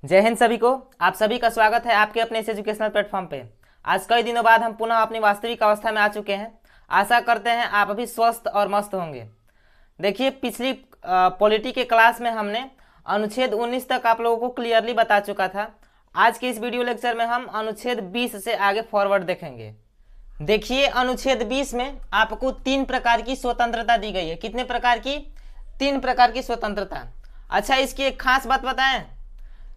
जय हिंद सभी को। आप सभी का स्वागत है आपके अपने इस एजुकेशनल प्लेटफॉर्म पे। आज कई दिनों बाद हम पुनः अपनी वास्तविक अवस्था में आ चुके हैं। आशा करते हैं आप अभी स्वस्थ और मस्त होंगे। देखिए, पिछली पॉलिटी के क्लास में हमने अनुच्छेद 19 तक आप लोगों को क्लियरली बता चुका था। आज के इस वीडियो लेक्चर में हम अनुच्छेद 20 से आगे फॉरवर्ड देखेंगे। देखिए, अनुच्छेद 20 में आपको 3 प्रकार की स्वतंत्रता दी गई है। कितने प्रकार की? 3 प्रकार की स्वतंत्रता। अच्छा, इसकी एक खास बात बताएं।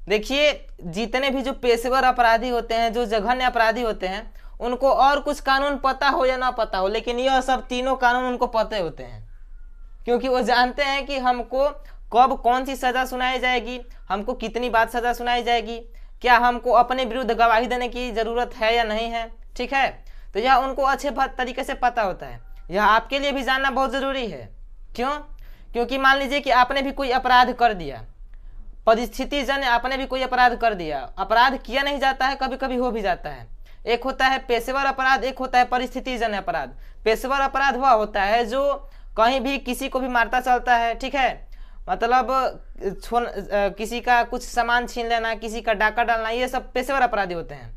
देखिए, जितने भी जो पेशेवर अपराधी होते हैं, जो जघन्य अपराधी होते हैं, उनको और कुछ कानून पता हो या ना पता हो, लेकिन यह सब तीनों कानून उनको पते होते हैं, क्योंकि वो जानते हैं कि हमको कब कौन सी सज़ा सुनाई जाएगी, हमको कितनी बार सज़ा सुनाई जाएगी, क्या हमको अपने विरुद्ध गवाही देने की ज़रूरत है या नहीं है। ठीक है, तो यह उनको अच्छे तरीके से पता होता है। यह आपके लिए भी जानना बहुत ज़रूरी है। क्यों? क्योंकि मान लीजिए कि आपने भी कोई अपराध कर दिया, परिस्थिति जन्य आपने भी कोई अपराध कर दिया। अपराध किया नहीं जाता है, कभी कभी हो भी जाता है। एक होता है पेशेवर अपराध, एक होता है परिस्थिति जन्य अपराध। पेशेवर अपराध वह होता है जो कहीं भी किसी को भी मारता चलता है। ठीक है, मतलब किसी का कुछ सामान छीन लेना, किसी का डाका डालना, ये सब पेशेवर अपराधी होते हैं।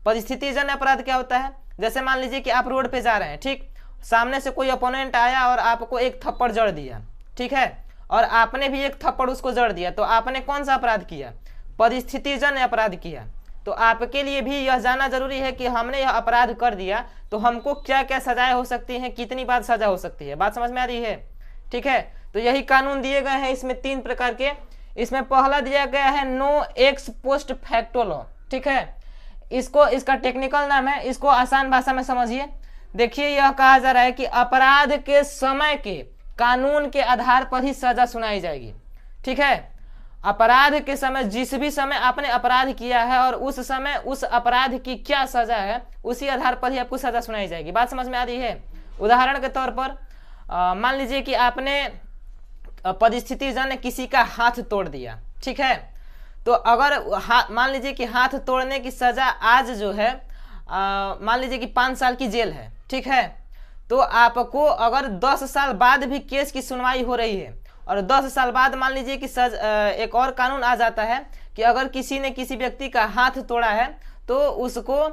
परिस्थिति जन्य अपराध क्या होता है? जैसे मान लीजिए कि आप रोड पे जा रहे हैं, ठीक, सामने से कोई अपोनेंट आया और आपको एक थप्पड़ जड़ दिया, ठीक है, और आपने भी एक थप्पड़ उसको जड़ दिया, तो आपने कौन सा अपराध किया? परिस्थितिजन्य अपराध किया। तो आपके लिए भी यह जानना जरूरी है कि हमने यह अपराध कर दिया तो हमको क्या क्या सजाएं हो सकती हैं, कितनी बार सजा हो सकती है। बात समझ में आ रही है? ठीक है, तो यही कानून दिए गए हैं इसमें 3 प्रकार के। इसमें पहला दिया गया है no ex post facto law. ठीक है, इसका टेक्निकल नाम है, इसको आसान भाषा में समझिए। देखिए, यह कहा जा रहा है कि अपराध के समय के कानून के आधार पर ही सजा सुनाई जाएगी। ठीक है, अपराध के समय, जिस भी समय आपने अपराध किया है और उस समय उस अपराध की क्या सजा है, उसी आधार पर ही आपको सजा सुनाई जाएगी। बात समझ में आ रही है? उदाहरण के तौर पर मान लीजिए कि आपने परिस्थिति जन्य किसी का हाथ तोड़ दिया। ठीक है, तो अगर मान लीजिए कि हाथ तोड़ने की सजा आज जो है मान लीजिए कि 5 साल की जेल है। ठीक है, तो आपको अगर 10 साल बाद भी केस की सुनवाई हो रही है और 10 साल बाद मान लीजिए कि एक और कानून आ जाता है कि अगर किसी ने किसी व्यक्ति का हाथ तोड़ा है तो उसको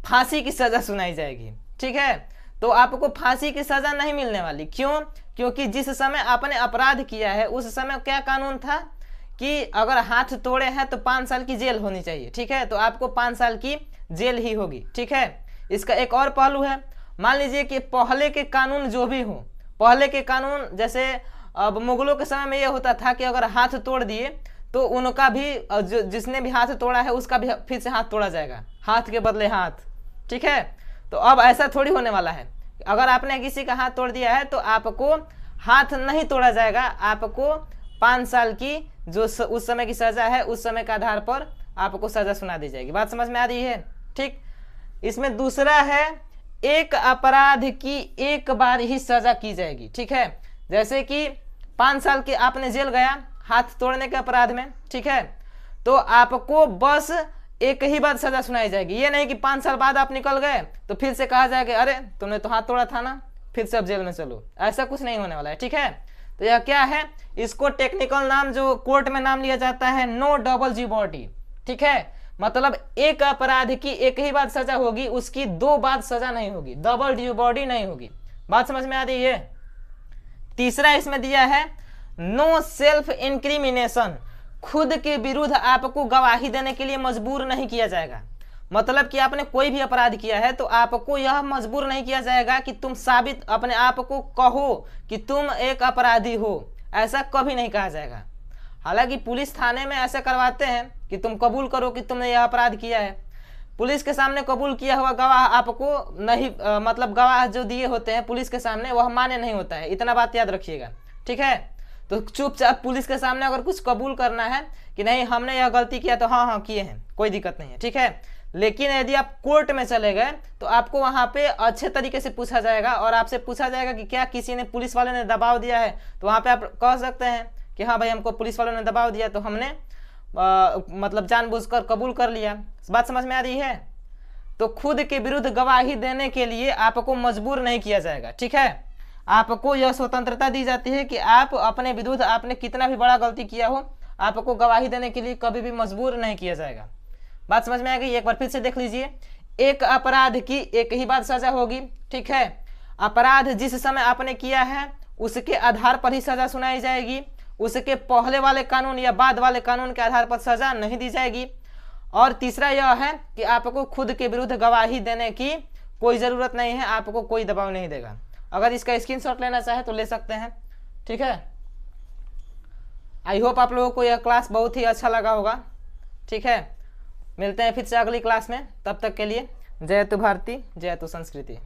फांसी की सज़ा सुनाई जाएगी। ठीक है, तो आपको फांसी की सज़ा नहीं मिलने वाली। क्यों? क्योंकि जिस समय आपने अपराध किया है उस समय क्या कानून था कि अगर हाथ तोड़े हैं तो 5 साल की जेल होनी चाहिए। ठीक है, तो आपको 5 साल की जेल ही होगी। ठीक है, इसका एक और पहलू है। मान लीजिए कि पहले के कानून जो भी हो, पहले के कानून जैसे अब मुगलों के समय में यह होता था कि अगर हाथ तोड़ दिए तो उनका भी, जिसने भी हाथ तोड़ा है उसका भी फिर से हाथ तोड़ा जाएगा, हाथ के बदले हाथ। ठीक है, तो अब ऐसा थोड़ी होने वाला है। अगर आपने किसी का हाथ तोड़ दिया है तो आपको हाथ नहीं तोड़ा जाएगा, आपको 5 साल की जो उस समय की सजा है उस समय के आधार पर आपको सजा सुना दी जाएगी। बात समझ में आ रही है? ठीक, इसमें दूसरा है एक अपराध की एक बार ही सजा की जाएगी। ठीक है, जैसे कि 5 साल के आपने जेल गया हाथ तोड़ने के अपराध में। ठीक है, तो आपको बस एक ही बार सजा सुनाई जाएगी। ये नहीं कि 5 साल बाद आप निकल गए तो फिर से कहा जाएगा अरे तुमने तो हाथ तोड़ा था ना, फिर से अब जेल में चलो। ऐसा कुछ नहीं होने वाला है। ठीक है, तो यह क्या है, इसको टेक्निकल नाम जो कोर्ट में नाम लिया जाता है नो डबल जीबॉडी। ठीक है, मतलब एक अपराध की एक ही बार सजा होगी, उसकी 2 बार सजा नहीं होगी, डबल ड्यू बॉडी नहीं होगी। बात समझ में आ रही है? तीसरा इसमें दिया है नो सेल्फ इंक्रिमिनेशन। खुद के विरुद्ध आपको गवाही देने के लिए मजबूर नहीं किया जाएगा। मतलब कि आपने कोई भी अपराध किया है तो आपको यह मजबूर नहीं किया जाएगा कि तुम साबित अपने आप को कहो कि तुम एक अपराधी हो, ऐसा कभी नहीं कहा जाएगा। हालांकि पुलिस थाने में ऐसा करवाते हैं कि तुम कबूल करो कि तुमने यह अपराध किया है। पुलिस के सामने कबूल किया हुआ गवाह आपको नहीं मतलब गवाह जो दिए होते हैं पुलिस के सामने वह मान्य नहीं होता है, इतना बात याद रखिएगा। ठीक है, तो चुपचाप पुलिस के सामने अगर कुछ कबूल करना है कि नहीं हमने यह गलती किया तो हाँ किए हैं, कोई दिक्कत नहीं है। ठीक है, लेकिन यदि आप कोर्ट में चले गए तो आपको वहाँ पे अच्छे तरीके से पूछा जाएगा और आपसे पूछा जाएगा कि क्या किसी ने, पुलिस वाले ने दबाव दिया है, तो वहाँ पे आप कह सकते हैं कि हाँ भाई हमको पुलिस वालों ने दबाव दिया तो हमने मतलब जानबूझकर कबूल कर लिया। बात समझ में आ रही है? तो खुद के विरुद्ध गवाही देने के लिए आपको मजबूर नहीं किया जाएगा। ठीक है, आपको यह स्वतंत्रता दी जाती है कि आप अपने विरुद्ध आपने कितना भी बड़ा गलती किया हो आपको गवाही देने के लिए कभी भी मजबूर नहीं किया जाएगा। बात समझ में आ गई? एक बार फिर से देख लीजिए। एक अपराध की एक ही बार सजा होगी, ठीक है। अपराध जिस समय आपने किया है उसके आधार पर ही सजा सुनाई जाएगी, उसके पहले वाले कानून या बाद वाले कानून के आधार पर सजा नहीं दी जाएगी। और तीसरा यह है कि आपको खुद के विरुद्ध गवाही देने की कोई ज़रूरत नहीं है, आपको कोई दबाव नहीं देगा। अगर इसका स्क्रीनशॉट लेना चाहे तो ले सकते हैं, ठीक है। आई होप आप लोगों को यह क्लास बहुत ही अच्छा लगा होगा, ठीक है। मिलते हैं फिर से अगली क्लास में, तब तक के लिए जय तु भारती, जय तु संस्कृति।